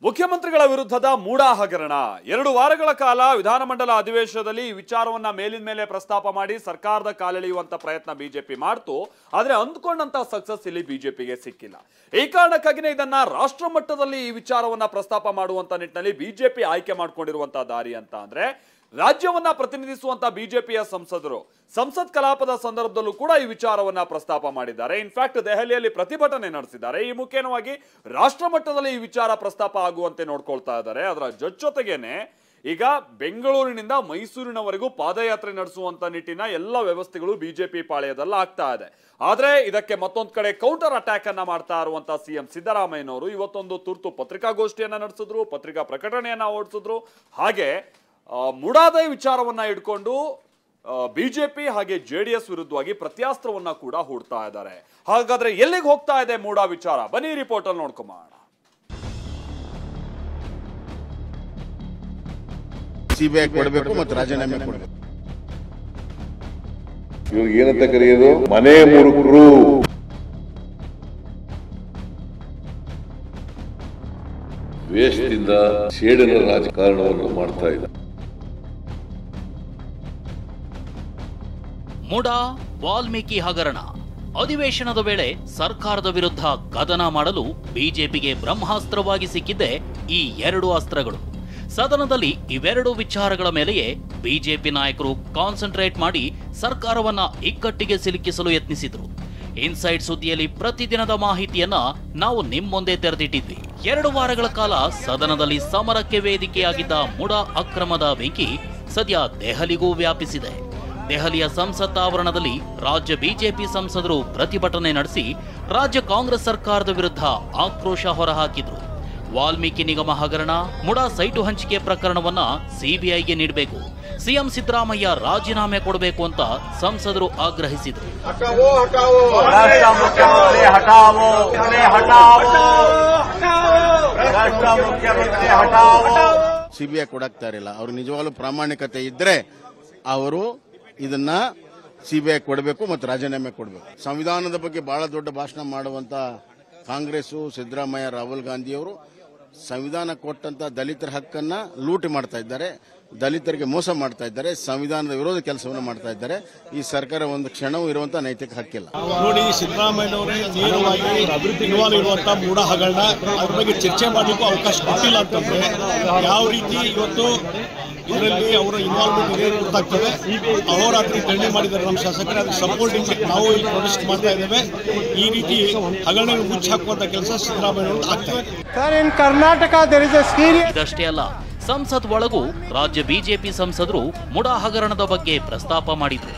ಮುಖ್ಯಮಂತ್ರಿಗಳ ವಿರುದ್ಧದ ಮೂಡಾ ಹಗರಣ 2 ವಾರಗಳ ಕಾಲ ವಿಧಾನಮಂಡಲ ಅಧಿವೇಶನದಲ್ಲಿ ಈ ವಿಚಾರವನ್ನ ಮೇಲಿನ ಮೇಲೆ ಪ್ರಸ್ತಾಪ ಮಾಡಿ ಸರ್ಕಾರದ ಕಾಲೆಳೆಯುವಂತ ಪ್ರಯತ್ನ ಬಿಜೆಪಿ ಮಾಡ್ತು. ಆದ್ರೆ ಅಂದ್ಕೊಂಡಂತ ಸಕ್ಸಸ್ ಇಲ್ಲಿ ಬಿಜೆಪಿಗೆ ಸಿಕ್ಕಿಲ್ಲ. ಈ ಕಾರಣಕ್ಕಾಗಿನೇ ಇದನ್ನ ರಾಷ್ಟ್ರ ಮಟ್ಟದಲ್ಲಿ ಈ ವಿಚಾರವನ್ನ ಪ್ರಸ್ತಾಪ ಮಾಡುವಂತ ನಿಟ್ಟಿನಲ್ಲಿ ಬಿಜೆಪಿ ಆಯ್ಕೆ ಮಾಡಿಕೊಂಡಿರುವಂತ ದಾರಿ ಅಂತ ಅಂದ್ರೆ ರಾಜ್ಯವನ್ನ ಪ್ರತಿನಿಧಿಸುವಂತ ಬಿಜೆಪಿಯ ಸಂಸದರು ಸಂಸತ್ ಕಲಾಪದ ಸಂದರ್ಭದಲ್ಲೂ ಕೂಡ ಈ ವಿಚಾರವನ್ನ ಪ್ರಸ್ತಾಪ ಮಾಡಿದ್ದಾರೆ. ಇನ್ಫ್ಯಾಕ್ಟ್ ದೆಹಲಿಯಲ್ಲಿ ಪ್ರತಿಭಟನೆ ನಡೆಸಿದ್ದಾರೆ. ಈ ಮುಖೇನವಾಗಿ ರಾಷ್ಟ್ರ ಮಟ್ಟದಲ್ಲಿ ಈ ವಿಚಾರ ಪ್ರಸ್ತಾಪ ಆಗುವಂತೆ ನೋಡ್ಕೊಳ್ತಾ ಇದ್ದಾರೆ. ಅದರ ಜೊತೆಗೇನೆ ಈಗ ಬೆಂಗಳೂರಿನಿಂದ ಮೈಸೂರಿನವರೆಗೂ ಪಾದಯಾತ್ರೆ ನಡೆಸುವಂತ ನಿಟ್ಟಿನ ಎಲ್ಲ ವ್ಯವಸ್ಥೆಗಳು ಬಿಜೆಪಿ ಪಾಳೆಯದಲ್ಲಿ ಆಗ್ತಾ ಇದೆ. ಆದ್ರೆ ಇದಕ್ಕೆ ಮತ್ತೊಂದು ಕಡೆ ಕೌಂಟರ್ ಅಟ್ಯಾಕ್ ಅನ್ನ ಮಾಡ್ತಾ ಇರುವಂತ ಸಿಎಂ ಸಿದ್ದರಾಮಯ್ಯನವರು ಇವತ್ತೊಂದು ತುರ್ತು ಪತ್ರಿಕಾಗೋಷ್ಠಿಯನ್ನ ನಡೆಸಿದ್ರು, ಪತ್ರಿಕಾ ಪ್ರಕಟಣೆಯನ್ನ ಹೊರಡಿಸಿದ್ರು. ಹಾಗೆ ಮುಡಾದ ವಿಚಾರವನ್ನ ಇಟ್ಕೊಂಡು ಬಿಜೆಪಿ ಹಾಗೆ ಜೆಡಿಎಸ್ ವಿರುದ್ಧವಾಗಿ ಪ್ರತ್ಯಾಸ್ತ್ರವನ್ನ ಕೂಡ ಹೂಡ್ತಾ ಇದ್ದಾರೆ. ಹಾಗಾದ್ರೆ ಎಲ್ಲಿಗೆ ಹೋಗ್ತಾ ಇದೆ ಮೂಡಾ ವಿಚಾರ? ಬನ್ನಿ ರಿಪೋರ್ಟ್ ಅಲ್ಲಿ ನೋಡ್ಕೊಂಬೋಣ. ಸಿಬಿಐ ಕೊಡಬೇಕು ಮತ್ತು ರಾಜೀನಾಮೆ ಕೊಡಬೇಕು. ಇವ್ರಿಗೆ ಏನಂತ ಕರೆಯೋದು? ಮನೆ ಮುರುಕರು. ವೇಷದಿಂದ ಸೇಡಿನ ರಾಜಕಾರಣವನ್ನು ಮಾಡ್ತಾ ಇದ್ದಾರೆ. ಮೂಡಾ ವಾಲ್ಮೀಕಿ ಹಗರಣ ಅಧಿವೇಶನದ ವೇಳೆ ಸರ್ಕಾರದ ವಿರುದ್ಧ ಕದನ ಮಾಡಲು ಬಿಜೆಪಿಗೆ ಬ್ರಹ್ಮಾಸ್ತ್ರವಾಗಿ ಸಿಕ್ಕಿದ್ದೆ ಈ 2 ಅಸ್ತ್ರಗಳು. ಸದನದಲ್ಲಿ ಇವೆರಡು ವಿಚಾರಗಳ ಮೇಲೆಯೇ ಬಿಜೆಪಿ ನಾಯಕರು ಕಾನ್ಸಂಟ್ರೇಟ್ ಮಾಡಿ ಸರ್ಕಾರವನ್ನ ಇಕ್ಕಟ್ಟಿಗೆ ಸಿಲುಕಿಸಲು ಯತ್ನಿಸಿದ್ರು. ಇನ್ಸೈಡ್ ಸುದ್ದಿಯಲ್ಲಿ ಪ್ರತಿದಿನದ ಮಾಹಿತಿಯನ್ನ ನಾವು ನಿಮ್ಮೊಂದೆ ತೆರೆದಿಟ್ಟಿದ್ವಿ. 2 ವಾರಗಳ ಕಾಲ ಸದನದಲ್ಲಿ ಸಮರಕ್ಕೆ ವೇದಿಕೆಯಾಗಿದ್ದ ಮೂಡಾ ಅಕ್ರಮದ ಬೆಂಕಿ ಸದ್ಯ ದೆಹಲಿಗೂ ವ್ಯಾಪಿಸಿದೆ. ದೆಹಲಿಯ ಸಂಸತ್ ಆವರಣದಲ್ಲಿ ರಾಜ್ಯ ಬಿಜೆಪಿ ಸಂಸದರು ಪ್ರತಿಭಟನೆ ನಡೆಸಿ ರಾಜ್ಯ ಕಾಂಗ್ರೆಸ್ ಸರ್ಕಾರದ ವಿರುದ್ಧ ಆಕ್ರೋಶ ಹೊರಹಾಕಿದ್ರು. ವಾಲ್ಮೀಕಿ ನಿಗಮ ಹಗರಣ, ಮುಡಾ ಸೈಟು ಹಂಚಿಕೆ ಪ್ರಕರಣವನ್ನ ಸಿಬಿಐಗೆ ನೀಡಬೇಕು, ಸಿಎಂ ಸಿದ್ದರಾಮಯ್ಯ ರಾಜೀನಾಮೆ ಕೊಡಬೇಕು ಅಂತ ಸಂಸದರು ಆಗ್ರಹಿಸಿದರು. ಸಿಬಿಐ ಕೊಡಾಕ್ತಾ ಇರಲಿಲ್ಲ. ಅವ್ರು ನಿಜವಾಗ್ಲೂ ಪ್ರಾಮಾಣಿಕತೆ ಇದ್ರೆ ಅವರು ಇದನ್ನ ಸಿಬಿಐ ಕೊಡಬೇಕು ಮತ್ತು ರಾಜೀನಾಮೆ ಕೊಡಬೇಕು. ಸಂವಿಧಾನದ ಬಗ್ಗೆ ಬಹಳ ದೊಡ್ಡ ಭಾಷಣ ಮಾಡುವಂತ ಕಾಂಗ್ರೆಸ್, ಸಿದ್ದರಾಮಯ್ಯ, ರಾಹುಲ್ ಗಾಂಧಿಯವರು ಸಂವಿಧಾನ ಕೊಟ್ಟಂತ ದಲಿತರ ಹಕ್ಕನ್ನ ಲೂಟಿ ಮಾಡ್ತಾ ಇದ್ದಾರೆ, ದಲಿತರಿಗೆ ಮೋಸ ಮಾಡ್ತಾ ಇದ್ದಾರೆ, ಸಂವಿಧಾನದ ವಿರೋಧ ಕೆಲಸವನ್ನು ಮಾಡ್ತಾ ಇದ್ದಾರೆ. ಈ ಸರ್ಕಾರ ಒಂದು ಕ್ಷಣವೂ ಇರುವಂತ ನೈತಿಕ ಹಕ್ಕಿಲ್ಲ. ನೋಡಿ, ಸಿದ್ದರಾಮಯ್ಯನವರೇ ನೇರವಾಗಿ ಇನ್ವಾಲ್ವ್ ಇರುವಂತಹ ಮೂಡಾ ಹಗರಣ ಅದ್ರ ಬಗ್ಗೆ ಚರ್ಚೆ ಮಾಡಲಿಕ್ಕೂ ಅವಕಾಶ ಕೊಟ್ಟಿಲ್ಲ ಅಂತಂದ್ರೆ ಯಾವ ರೀತಿ ಇವತ್ತು ಇದರಲ್ಲಿ ಅವರ ಇನ್ವಾಲ್ವ್ಮೆಂಟ್ ಇದೆ ಗೊತ್ತಾಗ್ತದೆ. ಅಹೋರಾತ್ರಿ ಧರಣಿ ಮಾಡಿದ್ದಾರೆ ನಮ್ಮ ಶಾಸಕರು, ಅದಕ್ಕೆ ಸಪೋರ್ಟಿಂಗ್ ನಾವು ಇಲ್ಲಿ ಪ್ರೊಟೆಸ್ಟ್ ಮಾಡ್ತಾ ಇದ್ದೇವೆ. ಈ ರೀತಿ ಹಗರಣ ಮುಚ್ಚಿ ಹಾಕುವಂತ ಕೆಲಸ ಸಿದ್ದರಾಮಯ್ಯ ಆಗ್ತಾ ಇದೆ. ಇದಷ್ಟೇ ಅಲ್ಲ, ಸಂಸತ್ ಒಳಗೂ ರಾಜ್ಯ ಬಿಜೆಪಿ ಸಂಸದರು ಮುಡಾ ಹಗರಣದ ಬಗ್ಗೆ ಪ್ರಸ್ತಾಪ ಮಾಡಿದ್ರು.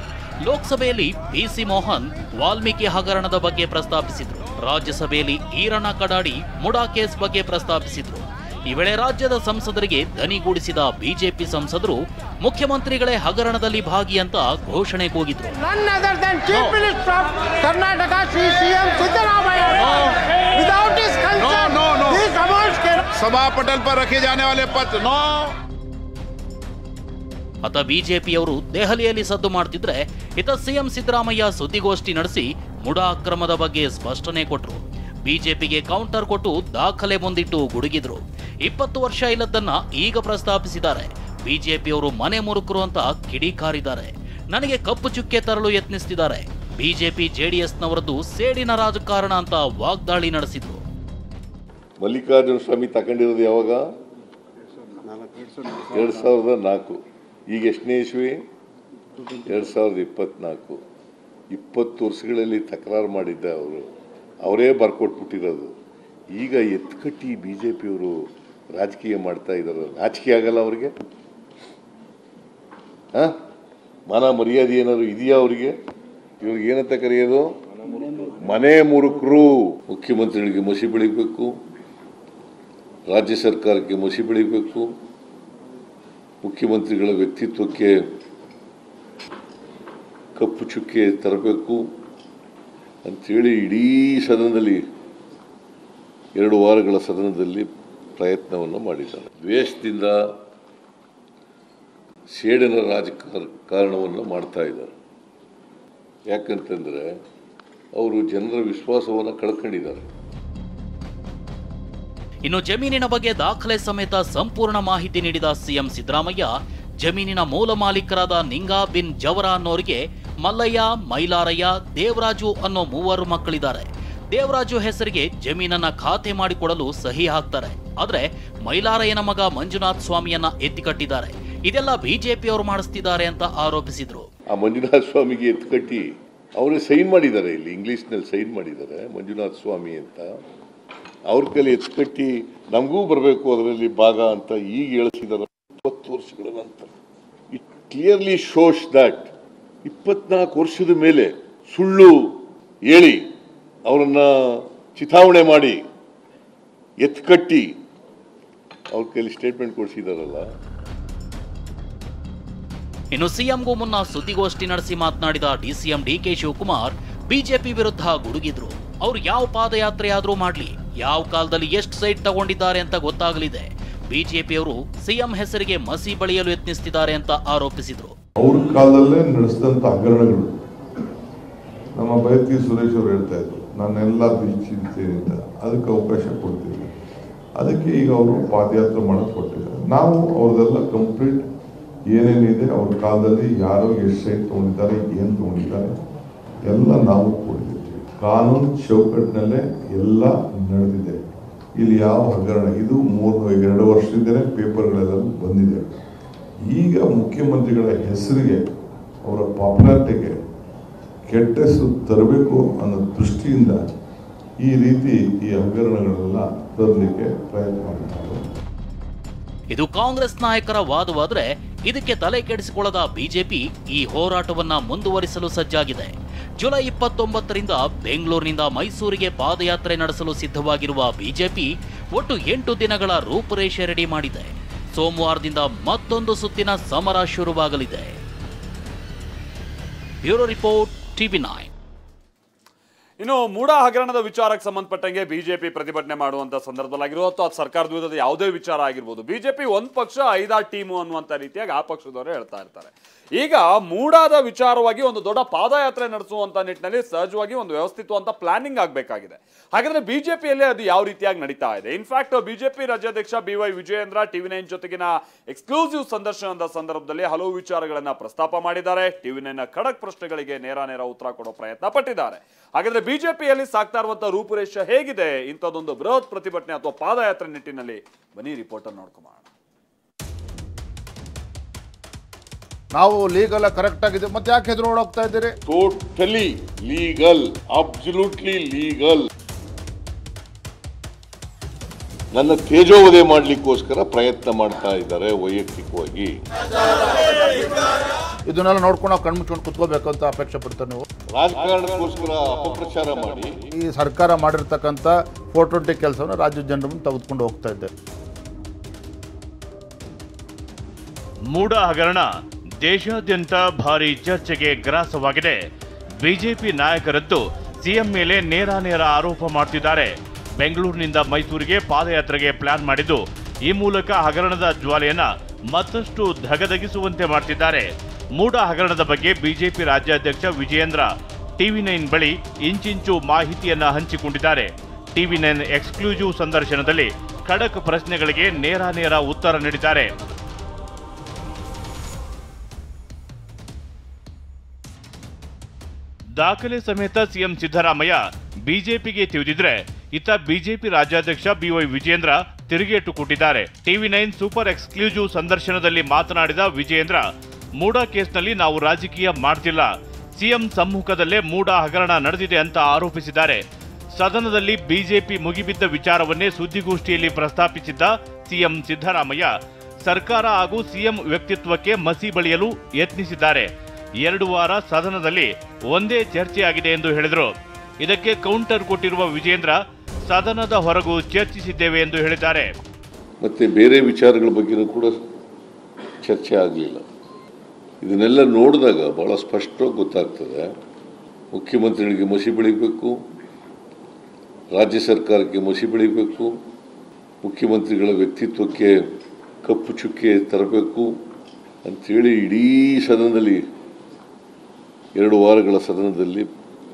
ಲೋಕಸಭೆಯಲ್ಲಿ ಪಿಸಿ ಮೋಹನ್ ವಾಲ್ಮೀಕಿ ಹಗರಣದ ಬಗ್ಗೆ ಪ್ರಸ್ತಾಪಿಸಿದ್ರು. ರಾಜ್ಯಸಭೆಯಲ್ಲಿ ಈರಣ್ಣ ಕಡಾಡಿ ಮುಡಾ ಕೇಸ್ ಬಗ್ಗೆ ಪ್ರಸ್ತಾಪಿಸಿದ್ರು. ಈ ವೇಳೆ ರಾಜ್ಯದ ಸಂಸದರಿಗೆ ದನಿಗೂಡಿಸಿದ ಬಿಜೆಪಿ ಸಂಸದರು ಮುಖ್ಯಮಂತ್ರಿಗಳೇ ಹಗರಣದಲ್ಲಿ ಭಾಗಿ ಅಂತ ಘೋಷಣೆ ಕೂಗಿದ್ರು. ಸಭಾ ಪಟಲ್ ಪರ್ ರಖೆ ಜಾನೆ ವಾಲೆ ಪತ್ರ ನೋ. ಅತ ಬಿಜೆಪಿಯವರು ದೆಹಲಿಯಲ್ಲಿ ಸದ್ದು ಮಾಡ್ತಿದ್ರೆ ಇತ ಸಿಎಂ ಸಿದ್ದರಾಮಯ್ಯ ಸುದ್ದಿಗೋಷ್ಠಿ ನಡೆಸಿ ಮುಡಾ ಅಕ್ರಮದ ಬಗ್ಗೆ ಸ್ಪಷ್ಟನೆ ಕೊಟ್ರು. ಬಿಜೆಪಿಗೆ ಕೌಂಟರ್ ಕೊಟ್ಟು ದಾಖಲೆ ಮುಂದಿಟ್ಟು ಗುಡುಗಿದ್ರು. 20 ವರ್ಷ ಇಲ್ಲದನ್ನ ಈಗ ಪ್ರಸ್ತಾಪಿಸಿದ್ದಾರೆ. ಬಿಜೆಪಿಯವರು ಮನೆ ಮುರುಕರು ಅಂತ ಕಿಡಿಕಾರಿದ್ದಾರೆ. ನನಗೆ ಕಪ್ಪು ಚುಕ್ಕೆ ತರಲು ಯತ್ನಿಸ್ತಿದ್ದಾರೆ. ಬಿಜೆಪಿ ಜೆಡಿಎಸ್ನವರದ್ದು ಸೇಡಿನ ರಾಜಕಾರಣ ಅಂತ ವಾಗ್ದಾಳಿ ನಡೆಸಿದ್ರು. ಮಲ್ಲಿಕಾರ್ಜುನ ಸ್ವಾಮಿ ತಗೊಂಡಿರೋದು ಯಾವಾಗ? 2004. ಈಗ ಎಷ್ಟನೇ ಇಸ್ವಿ? 2024. 20 ವರ್ಷಗಳಲ್ಲಿ ತಕರಾರು ಮಾಡಿದ್ದ ಅವರೇ ಬರ್ಕೊಟ್ಬಿಟ್ಟಿರೋದು. ಈಗ ಎತ್ಕಟ್ಟಿ ಬಿಜೆಪಿಯವರು ರಾಜಕೀಯ ಮಾಡ್ತಾ ಇದ್ದಾರೆ. ನಾಚಿಕೆ ಆಗಲ್ಲ ಅವ್ರಿಗೆ? ಮಾನ ಮರ್ಯಾದೆ ಏನಾದ್ರು ಇದೆಯಾ ಅವ್ರಿಗೆ? ಇವ್ರಿಗೆ ಏನಂತ ಕರೆಯೋದು? ಮನೆ ಮುರುಕರು. ಮುಖ್ಯಮಂತ್ರಿಗಳಿಗೆ ಮಸಿ ಬೆಳಿಬೇಕು, ರಾಜ್ಯ ಸರ್ಕಾರಕ್ಕೆ ಮಸಿ ಬೆಳಿಬೇಕು, ಮುಖ್ಯಮಂತ್ರಿಗಳ ವ್ಯಕ್ತಿತ್ವಕ್ಕೆ ಕಪ್ಪು ಚುಕ್ಕೆ ತರಬೇಕು ಅಂಥೇಳಿ ಇಡೀ ಸದನದಲ್ಲಿ 2 ವಾರಗಳ ಸದನದಲ್ಲಿ ಪ್ರಯತ್ನವನ್ನು ಮಾಡಿದ್ದಾರೆ. ದ್ವೇಷದಿಂದ ಸೇಡಿನ ರಾಜಕಾರಣವನ್ನು ಮಾಡ್ತಾ ಇದ್ದಾರೆ. ಯಾಕಂತಂದರೆ ಅವರು ಜನರ ವಿಶ್ವಾಸವನ್ನು ಕಳ್ಕೊಂಡಿದ್ದಾರೆ. ಇನ್ನು ಜಮೀನಿನ ಬಗ್ಗೆ ದಾಖಲೆ ಸಮೇತ ಸಂಪೂರ್ಣ ಮಾಹಿತಿ ನೀಡಿದ ಸಿಎಂ ಸಿದ್ದರಾಮಯ್ಯ, ಜಮೀನಿನ ಮೂಲ ಮಾಲೀಕರಾದ ನಿಂಗಾ ಬಿನ್ ಜವರ ಅನ್ನೋರಿಗೆ ಮಲ್ಲಯ್ಯ, ಮೈಲಾರಯ್ಯ, ದೇವರಾಜು ಅನ್ನೋ 3 ಮಕ್ಕಳಿದ್ದಾರೆ. ದೇವರಾಜು ಹೆಸರಿಗೆ ಜಮೀನನ್ನ ಖಾತೆ ಮಾಡಿಕೊಡಲು ಸಹಿ ಹಾಕ್ತಾರೆ. ಆದ್ರೆ ಮೈಲಾರಯ್ಯನ ಮಗ ಮಂಜುನಾಥ್ ಸ್ವಾಮಿಯನ್ನ ಎತ್ತಿಕಟ್ಟಿದ್ದಾರೆ. ಇದೆಲ್ಲ ಬಿಜೆಪಿಯವರು ಮಾಡಿಸ್ತಿದ್ದಾರೆ ಅಂತ ಆರೋಪಿಸಿದ್ರು. ಆ ಮಂಜುನಾಥ ಸ್ವಾಮಿಗೆ ಎತ್ತಿಕಟ್ಟಿ ಅವರು ಸೈನ್ ಮಾಡಿದ್ದಾರೆ, ಇಲ್ಲಿ ಇಂಗ್ಲಿಷ್ನಲ್ಲಿ ಸೈನ್ ಮಾಡಿದ್ದಾರೆ ಮಂಜುನಾಥ ಸ್ವಾಮಿ ಅಂತ. ಅವ್ರ ಕೈಲಿ ಎತ್ತಿಕಟ್ಟಿ ನಮಗೂ ಬರಬೇಕು ಅದರಲ್ಲಿ ಭಾಗ ಅಂತ ಈಗ ಹೇಳಿಸಿದ್ದಾರೆ 20 ವರ್ಷಗಳ ನಂತರ. ಇಟ್ ಕ್ಲಿಯರ್ಲಿ ಶೋಸ್ ದಟ್ 24 ವರ್ಷದ ಮೇಲೆ ಸುಳ್ಳು ಹೇಳಿ ಅವರನ್ನ ಚಿತಾವಣೆ ಮಾಡಿ ಎತ್ಕಟ್ಟಿ ಅವ್ರ ಕೈಲಿ ಸ್ಟೇಟ್ಮೆಂಟ್ ಕೊಡಿಸಿದಾರಲ್ಲ. ಇನ್ನು ಸಿಎಂಗೂ ಮುನ್ನ ಸುದ್ದಿಗೋಷ್ಠಿ ನಡೆಸಿ ಮಾತನಾಡಿದ ಡಿಸಿಎಂ ಡಿಕೆ ಶಿವಕುಮಾರ್ ಬಿಜೆಪಿ ವಿರುದ್ಧ ಗುಡುಗಿದ್ರು. ಅವ್ರು ಯಾವ ಪಾದಯಾತ್ರೆ ಆದ್ರೂ ಮಾಡ್ಲಿ, ಯಾವ ಕಾಲದಲ್ಲಿ ಎಷ್ಟು ಸೈಟ್ ತಗೊಂಡಿದ್ದಾರೆ ಅಂತ ಗೊತ್ತಾಗಲಿದೆ. ಬಿಜೆಪಿಯವರು ಸಿಎಂ ಹೆಸರಿಗೆ ಮಸಿ ಬಳಿಯಲು ಯತ್ನಿಸುತ್ತಿದ್ದಾರೆ ಅಂತ ಆರೋಪಿಸಿದ್ರು. ಅವ್ರ ಕಾಲದಲ್ಲೇ ನಡೆಸಿದಂತ ಹಗರಣಗಳು ನಮ್ಮ ಬೈತಿ ಸುರೇಶ್ ಅವರು ಹೇಳ್ತಾ ಇದ್ರು, ನಾನೆಲ್ಲ ಬೀಚಿದ್ದೇನೆ ಅಂತ. ಅದಕ್ಕೆ ಅವಕಾಶ ಕೊಡ್ತಿದ್ದೆ. ಅದಕ್ಕೆ ಈಗ ಅವರು ಪಾದಯಾತ್ರೆ ಮಾಡಕ್ ಕೊಟ್ಟಿದ್ದಾರೆ. ನಾವು ಅವ್ರದೆಲ್ಲ ಕಂಪ್ಲೀಟ್ ಏನೇನಿದೆ ಅವ್ರ ಕಾಲದಲ್ಲಿ ಯಾರೋ ಎಷ್ಟು ಸೈಟ್ ತಗೊಂಡಿದ್ದಾರೆ, ಏನು ತಗೊಂಡಿದ್ದಾರೆ ಎಲ್ಲ ನಾವು ಕೊಡಿದ್ದೀವಿ. ಕಾನೂನು ಚೌಕಟ್ಟಿನಲ್ಲೇ ಎಲ್ಲ ನಡೆದಿದೆ. ಇಲ್ಲಿ ಯಾವ ಹಗರಣ, ಇದು 2 ವರ್ಷದಿಂದಲೇ ಪೇಪರ್ಗಳೆಲ್ಲ ಬಂದಿದೆ. ಈಗ ಮುಖ್ಯಮಂತ್ರಿಗಳ ಹೆಸರಿಗೆ ಅವರ ಪಾಪ್ಯುಲಾರಿಟಿಗೆ ಕೆಟ್ಟ ಹೆಸರು ತರಬೇಕು ಅನ್ನೋ ದೃಷ್ಟಿಯಿಂದ ಈ ರೀತಿ ಈ ಹಗರಣಗಳೆಲ್ಲ ತರಲಿಕ್ಕೆ ಪ್ರಯತ್ನ ಮಾಡಿದ್ದಾರೆ. ಇದು ಕಾಂಗ್ರೆಸ್ ನಾಯಕರ ವಾದವಾದ್ರೆ ಇದಕ್ಕೆ ತಲೆ ಕೆಡಿಸಿಕೊಳ್ಳದ ಬಿಜೆಪಿ ಈ ಹೋರಾಟವನ್ನ ಮುಂದುವರಿಸಲು ಸಜ್ಜಾಗಿದೆ. ಜುಲೈ 29ರಿಂದ ಬೆಂಗಳೂರಿನಿಂದ ಮೈಸೂರಿಗೆ ಪಾದಯಾತ್ರೆ ನಡೆಸಲು ಸಿದ್ಧವಾಗಿರುವ ಬಿಜೆಪಿ ಒಟ್ಟು 8 ದಿನಗಳ ರೂಪುರೇಷೆ ರೆಡಿ ಮಾಡಿದೆ. ಸೋಮವಾರದಿಂದ ಮತ್ತೊಂದು ಸುತ್ತಿನ ಸಮರ ಶುರುವಾಗಲಿದೆ. Bureau report, TV9. ಇನ್ನು ಮೂಡ ಹಗರಣದ ವಿಚಾರಕ್ಕೆ ಸಂಬಂಧಪಟ್ಟಂಗೆ ಬಿಜೆಪಿ ಪ್ರತಿಭಟನೆ ಮಾಡುವಂತ ಸಂದರ್ಭದಲ್ಲಾಗಿರೋ ಅಥವಾ ಸರ್ಕಾರದ ವಿರುದ್ಧದ ಯಾವುದೇ ವಿಚಾರ ಆಗಿರ್ಬೋದು, ಬಿಜೆಪಿ ಒಂದು ಪಕ್ಷ 5 ಟೀಮು ಅನ್ನುವಂತ ರೀತಿಯಾಗಿ ಆ ಪಕ್ಷದವರು ಹೇಳ್ತಾ ಇರ್ತಾರೆ. ಈಗ ಮೂಡಾದ ವಿಚಾರವಾಗಿ ಒಂದು ದೊಡ್ಡ ಪಾದಯಾತ್ರೆ ನಡೆಸುವಂತ ನಿಟ್ಟಿನಲ್ಲಿ ಸಹಜವಾಗಿ ಒಂದು ವ್ಯವಸ್ಥಿತವಂತ ಪ್ಲಾನಿಂಗ್ ಆಗಬೇಕಾಗಿದೆ. ಹಾಗಾದ್ರೆ ಬಿಜೆಪಿಯಲ್ಲಿ ಅದು ಯಾವ ರೀತಿಯಾಗಿ ನಡೀತಾ ಇದೆ? ಇನ್ಫ್ಯಾಕ್ಟ್ ಬಿಜೆಪಿ ರಾಜ್ಯಾಧ್ಯಕ್ಷ BY ವಿಜಯೇಂದ್ರ TV9 ಜೊತೆಗಿನ ಎಕ್ಸ್ಕ್ಲೂಸಿವ್ ಸಂದರ್ಶನದ ಸಂದರ್ಭದಲ್ಲಿ ಹಲವು ವಿಚಾರಗಳನ್ನ ಪ್ರಸ್ತಾಪ ಮಾಡಿದ್ದಾರೆ. TV9 ಖಡಕ್ ಪ್ರಶ್ನೆಗಳಿಗೆ ನೇರ ಉತ್ತರ ಕೊಡೋ ಪ್ರಯತ್ನ ಪಟ್ಟಿದ್ದಾರೆ. ಹಾಗಾದ್ರೆ ಬಿಜೆಪಿಯಲ್ಲಿ ಸಾಗ್ತಾ ಇರುವಂತಹ ರೂಪುರೇಷೆ ಹೇಗಿದೆ? ಇಂಥದ್ದೊಂದು ಬೃಹತ್ ಪ್ರತಿಭಟನೆ ಅಥವಾ ಪಾದಯಾತ್ರೆ ನಿಟ್ಟಿನಲ್ಲಿ ಬನ್ನಿ ರಿಪೋರ್ಟ್ ಅನ್ನು ನೋಡ್ಕೊಂಬೋಣ. ನಾವು ಲೀಗಲ್ ಕರೆಕ್ಟ್ ಆಗಿದೆ, ಮತ್ತೆ ಯಾಕೆ ಹೆದರು ಹೋಗ್ತಾ ಇದ್ದೀರಿ? Totally legal, absolutely legal. ನನ್ನ ತೇಜೋವಧೆ ಮಾಡ್ಲಿಕ್ಕೋಸ್ಕರ ಪ್ರಯತ್ನ ಮಾಡ್ತಾ ಇದ್ದಾರೆ ವೈಯಕ್ತಿಕವಾಗಿ. ಇದನ್ನೆಲ್ಲ ನೋಡ್ಕೊಂಡು ನಾವು ಕಣ್ಮುಚ್ಕೊಂಡು ಕುತ್ಕೋಬೇಕು ಅಂತ ಅಪೇಕ್ಷೆ ಪಡ್ತಾರೆ ನೀವು? ರಾಜಕಾರಣಕ್ಕೋಸ್ಕರ ಅಪಪ್ರಚಾರ ಮಾಡಿ ಈ ಸರ್ಕಾರ ಮಾಡಿರ್ತಕ್ಕಂಥ 420 ಕೆಲಸವನ್ನು ರಾಜ್ಯದ ಜನರ ಮುಂದೆ ತೆಗೆದುಕೊಂಡು ಹೋಗ್ತಾ ಇದ್ದಾರೆ. ಮೂಡ ಹಗರಣ ದೇಶಾದ್ಯಂತ ಭಾರಿ ಚರ್ಚೆಗೆ ಗ್ರಾಸವಾಗಿದೆ. ಬಿಜೆಪಿ ನಾಯಕರದ್ದು ಸಿಎಂ ಮೇಲೆ ನೇರ ಆರೋಪ ಮಾಡ್ತಿದ್ದಾರೆ. ಬೆಂಗಳೂರಿನಿಂದ ಮೈಸೂರಿಗೆ ಪಾದಯಾತ್ರೆಗೆ ಪ್ಲಾನ್ ಮಾಡಿದ್ದು ಈ ಮೂಲಕ ಹಗರಣದ ಜ್ವಾಲೆಯನ್ನ ಮತ್ತಷ್ಟು ಧಗಧಗಿಸುವಂತೆ ಮಾಡ್ತಿದ್ದಾರೆ. ಮೂಡ ಹಗರಣದ ಬಗ್ಗೆ ಬಿಜೆಪಿ ರಾಜ್ಯಾಧ್ಯಕ್ಷ ವಿಜಯೇಂದ್ರ TV9 ಬಳಿ ಇಂಚಿಂಚು ಮಾಹಿತಿಯನ್ನ ಹಂಚಿಕೊಂಡಿದ್ದಾರೆ. TV9 ಎಕ್ಸ್ಕ್ಲೂಸಿವ್ ಸಂದರ್ಶನದಲ್ಲಿ ಖಡಕ್ ಪ್ರಶ್ನೆಗಳಿಗೆ ನೇರ ಉತ್ತರ ನೀಡಿದ್ದಾರೆ. ದಾಖಲೆ ಸಮೇತ ಸಿಎಂ ಸಿದ್ದರಾಮಯ್ಯ ಬಿಜೆಪಿಗೆ ತಿವಿದಿದ್ರೆ ಇತ್ತ ಬಿಜೆಪಿ ರಾಜ್ಯಾಧ್ಯಕ್ಷ BY ವಿಜಯೇಂದ್ರ ತಿರುಗೇಟು ಕೊಟ್ಟಿದ್ದಾರೆ. TV9 ಸೂಪರ್ ಎಕ್ಸ್ಕ್ಲೂಸಿವ್ ಸಂದರ್ಶನದಲ್ಲಿ ಮಾತನಾಡಿದ ವಿಜಯೇಂದ್ರ, ಮೂಡ ಕೇಸ್ನಲ್ಲಿ ನಾವು ರಾಜಕೀಯ ಮಾಡ್ತಿಲ್ಲ, ಸಿಎಂ ಸಮ್ಮುಖದಲ್ಲೇ ಮೂಡ ಹಗರಣ ನಡೆದಿದೆ ಅಂತ ಆರೋಪಿಸಿದ್ದಾರೆ. ಸದನದಲ್ಲಿ ಬಿಜೆಪಿ ಮುಗಿಬಿದ್ದ ವಿಚಾರವನ್ನೇ ಸುದ್ದಿಗೋಷ್ಠಿಯಲ್ಲಿ ಪ್ರಸ್ತಾಪಿಸಿದ್ದ ಸಿಎಂ ಸಿದ್ದರಾಮಯ್ಯ ಸರ್ಕಾರ ಹಾಗೂ ಸಿಎಂ ವ್ಯಕ್ತಿತ್ವಕ್ಕೆ ಮಸಿ ಬಳಿಯಲು ಯತ್ನಿಸಿದ್ದಾರೆ. 2 ವಾರ ಸದನದಲ್ಲಿ ಒಂದೇ ಚರ್ಚೆಯಾಗಿದೆ ಎಂದು ಹೇಳಿದರು. ಇದಕ್ಕೆ ಕೌಂಟರ್ ಕೊಟ್ಟಿರುವ ವಿಜೇಂದ್ರ, ಸದನದ ಹೊರಗೂ ಚರ್ಚಿಸಿದ್ದೇವೆ ಎಂದು ಹೇಳಿದ್ದಾರೆ. ಮತ್ತೆ ಬೇರೆ ವಿಚಾರಗಳ ಬಗ್ಗೆನೂ ಕೂಡ ಚರ್ಚೆ ಆಗಲಿಲ್ಲ. ಇದನ್ನೆಲ್ಲ ನೋಡಿದಾಗ ಬಹಳ ಸ್ಪಷ್ಟವಾಗಿ ಗೊತ್ತಾಗ್ತದೆ, ಮುಖ್ಯಮಂತ್ರಿಗಳಿಗೆ ಮಸಿ ಬೆಳಿಬೇಕು, ರಾಜ್ಯ ಸರ್ಕಾರಕ್ಕೆ ಮಸಿ ಬೆಳಿಬೇಕು, ಮುಖ್ಯಮಂತ್ರಿಗಳ ವ್ಯಕ್ತಿತ್ವಕ್ಕೆ ಕಪ್ಪು ಚುಕ್ಕೆ ತರಬೇಕು ಅಂಥೇಳಿ ಇಡೀ ಸದನದಲ್ಲಿ 2 ವಾರಗಳ ಸದನದಲ್ಲಿ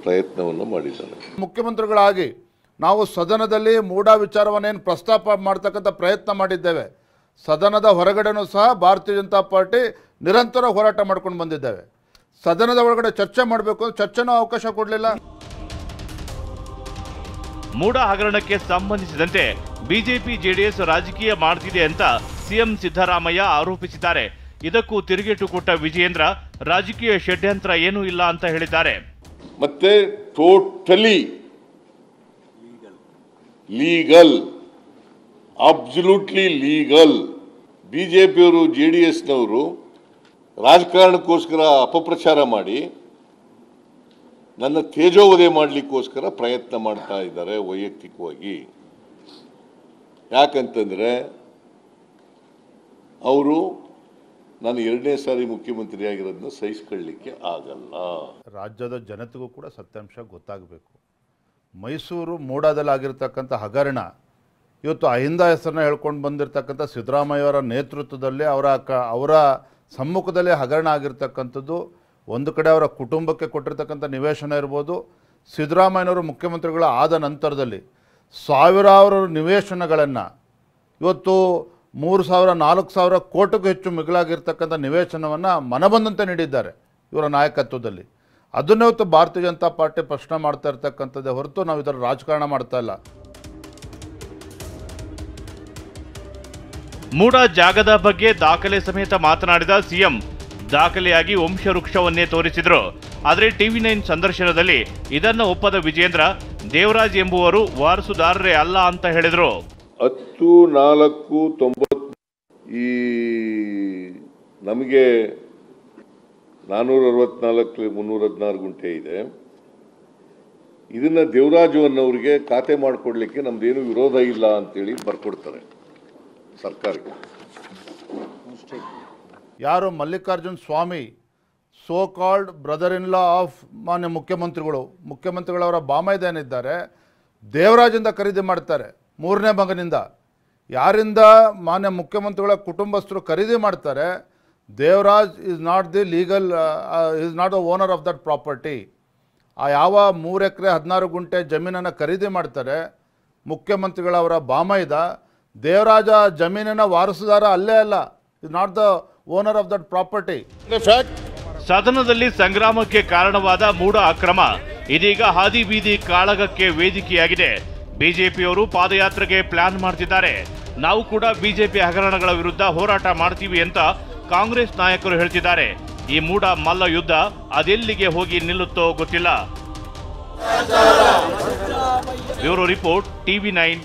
ಪ್ರಯತ್ನವನ್ನು ಮಾಡಿದ್ದಾರೆ. ಮುಖ್ಯಮಂತ್ರಿಗಳಾಗಿ ನಾವು ಸದನದಲ್ಲಿ ಮೂಢ ವಿಚಾರವನ್ನೇನು ಪ್ರಸ್ತಾಪ ಮಾಡ್ತಕ್ಕಂಥ ಪ್ರಯತ್ನ ಮಾಡಿದ್ದೇವೆ. ಸದನದ ಹೊರಗಡೆನೂ ಸಹ ಭಾರತೀಯ ಜನತಾ ಪಾರ್ಟಿ ನಿರಂತರ ಹೋರಾಟ ಮಾಡ್ಕೊಂಡು ಬಂದಿದ್ದೇವೆ. ಸದನದ ಒಳಗಡೆ ಚರ್ಚೆ ಮಾಡಬೇಕು ಅಂತ ಚರ್ಚೆನೂ ಅವಕಾಶ ಕೊಡಲಿಲ್ಲ. ಮೂಡ ಹಗರಣಕ್ಕೆ ಸಂಬಂಧಿಸಿದಂತೆ ಬಿಜೆಪಿ ಜೆಡಿಎಸ್ ರಾಜಕೀಯ ಮಾಡ್ತಿದೆ ಅಂತ ಸಿಎಂ ಸಿದ್ದರಾಮಯ್ಯ ಆರೋಪಿಸಿದ್ದಾರೆ. ಇದಕ್ಕೂ ತಿರುಗೇಟು ಕೊಟ್ಟ ವಿಜಯೇಂದ್ರ ರಾಜಕೀಯ ಷಡ್ಯಂತ್ರ ಏನೂ ಇಲ್ಲ ಅಂತ ಹೇಳಿದ್ದಾರೆ. ಮತ್ತೆ ಟೋಟಲಿ ಲೀಗಲ್, ಅಬ್ಸಲ್ಯೂಟ್ಲಿ ಲೀಗಲ್. ಬಿಜೆಪಿಯವರು ಜೆಡಿಎಸ್ನವರು ರಾಜಕಾರಣಕ್ಕೋಸ್ಕರ ಅಪಪ್ರಚಾರ ಮಾಡಿ ನನ್ನ ತೇಜೋವಧೆ ಮಾಡಲಿಕ್ಕೋಸ್ಕರ ಪ್ರಯತ್ನ ಮಾಡ್ತಾ ಇದ್ದಾರೆ ವೈಯಕ್ತಿಕವಾಗಿ. ಯಾಕಂತಂದ್ರೆ ಅವರು ನಾನು 2ನೇ ಸಾರಿ ಮುಖ್ಯಮಂತ್ರಿ ಆಗಿರೋದನ್ನ ಸಹಿಸ್ಕೊಳ್ಳಿಕ್ಕೆ ಆಗಲ್ಲ. ರಾಜ್ಯದ ಜನತೆಗೂ ಕೂಡ ಸತ್ಯಾಂಶ ಗೊತ್ತಾಗಬೇಕು. ಮೈಸೂರು ಮೂಡಾದಲ್ಲಿ ಆಗಿರ್ತಕ್ಕಂಥ ಹಗರಣ ಇವತ್ತು ಅಹಿಂದ ಹೆಸರನ್ನ ಹೇಳ್ಕೊಂಡು ಬಂದಿರತಕ್ಕಂಥ ಸಿದ್ದರಾಮಯ್ಯವರ ನೇತೃತ್ವದಲ್ಲಿ ಅವರ ಸಮ್ಮುಖದಲ್ಲಿ ಹಗರಣ ಆಗಿರ್ತಕ್ಕಂಥದ್ದು. ಒಂದು ಕಡೆ ಅವರ ಕುಟುಂಬಕ್ಕೆ ಕೊಟ್ಟಿರ್ತಕ್ಕಂಥ ನಿವೇಶನ ಇರ್ಬೋದು, ಸಿದ್ದರಾಮಯ್ಯನವರು ಮುಖ್ಯಮಂತ್ರಿಗಳ ಆದ ನಂತರದಲ್ಲಿ ಸಾವಿರಾರು ನಿವೇಶನಗಳನ್ನು ಇವತ್ತು 3,000-4,000 ಕೋಟಿಗೂ ಹೆಚ್ಚು ಮಿಗಿಲಾಗಿರ್ತಕ್ಕಂಥ ನಿವೇಶನವನ್ನು ಮನಬಂದಂತೆ ನೀಡಿದ್ದಾರೆ ಇವರ ನಾಯಕತ್ವದಲ್ಲಿ. ಅದನ್ನೇ ಇವತ್ತು ಭಾರತೀಯ ಜನತಾ ಪಾರ್ಟಿ ಪ್ರಶ್ನೆ ಮಾಡ್ತಾ ಇರ್ತಕ್ಕಂಥದ್ದೇ ಹೊರತು ನಾವು ಇದರ ರಾಜಕಾರಣ ಮಾಡ್ತಾ ಇಲ್ಲ. ಮೂಡ ಜಾಗದ ಬಗ್ಗೆ ದಾಖಲೆ ಸಮೇತ ಮಾತನಾಡಿದ ಸಿಎಂ ದಾಖಲೆಯಾಗಿ ವಂಶವೃಕ್ಷವನ್ನೇ ತೋರಿಸಿದ್ರು. ಆದರೆ ಟಿವಿ9 ಸಂದರ್ಶನದಲ್ಲಿ ಇದನ್ನು ಒಪ್ಪದ ವಿಜೇಂದ್ರ ದೇವರಾಜ್ ಎಂಬುವರು ವಾರಸುದಾರರೇ ಅಲ್ಲ ಅಂತ ಹೇಳಿದ್ರು. 10-4-90 ಈ ನಮಗೆ 464-316 ಗುಂಟೆ ಇದೆ. ಇದನ್ನ ದೇವರಾಜು ಅನ್ನೋರಿಗೆ ಖಾತೆ ಮಾಡಿಕೊಡ್ಲಿಕ್ಕೆ ನಮ್ದೇನು ವಿರೋಧ ಇಲ್ಲ ಅಂತೇಳಿ ಬರ್ಕೊಡ್ತಾರೆ ಸರ್ಕಾರಕ್ಕೆ. ಯಾರು Mallikarjun Swamy so called brother in law of ಮಾನ್ಯ ಮುಖ್ಯಮಂತ್ರಿಗಳವರ ಬಾಮೈದೇನಿದ್ದಾರೆ, ದೇವರಾಜಿಂದ ಖರೀದಿ ಮಾಡ್ತಾರೆ. 3ನೇ ಮಗನಿಂದ ಯಾರಿಂದ ಮಾನ್ಯ ಮುಖ್ಯಮಂತ್ರಿಗಳ ಕುಟುಂಬಸ್ಥರು ಖರೀದಿ ಮಾಡ್ತಾರೆ. Devaraj is not the legal, is not the owner of that property. ಆ ಯಾವ 3 ಎಕರೆ 16 ಗುಂಟೆ ಜಮೀನನ್ನು ಖರೀದಿ ಮಾಡ್ತಾರೆ ಮುಖ್ಯಮಂತ್ರಿಗಳವರ ಬಾಮೈದ, ದೇವರಾಜ ಜಮೀನಿನ ವಾರಸುದಾರ ಅಲ್ಲೇ ಅಲ್ಲ. Is not the owner of that property. ಸದನದಲ್ಲಿ ಸಂಗ್ರಾಮಕ್ಕೆ ಕಾರಣವಾದ ಮೂಡ ಅಕ್ರಮ ಇದೀಗ ಹಾದಿ ಬೀದಿ ಕಾಳಗಕ್ಕೆ ವೇದಿಕೆಯಾಗಿದೆ. ಬಿಜೆಪಿಯವರು ಪಾದಯಾತ್ರೆಗೆ ಪ್ಲಾನ್ ಮಾಡ್ತಿದ್ದಾರೆ. ನಾವು ಕೂಡ ಬಿಜೆಪಿ ಹಗರಣಗಳ ವಿರುದ್ಧ ಹೋರಾಟ ಮಾಡ್ತೀವಿ ಅಂತ ಕಾಂಗ್ರೆಸ್ ನಾಯಕರು ಹೇಳ್ತಿದ್ದಾರೆ. ಈ ಮೂಡ ಮಲ್ಲ ಯುದ್ಧ ಅದೆಲ್ಲಿಗೆ ಹೋಗಿ ನಿಲ್ಲುತ್ತೋ ಗೊತ್ತಿಲ್ಲ. Bureau report, ಟಿವಿ9.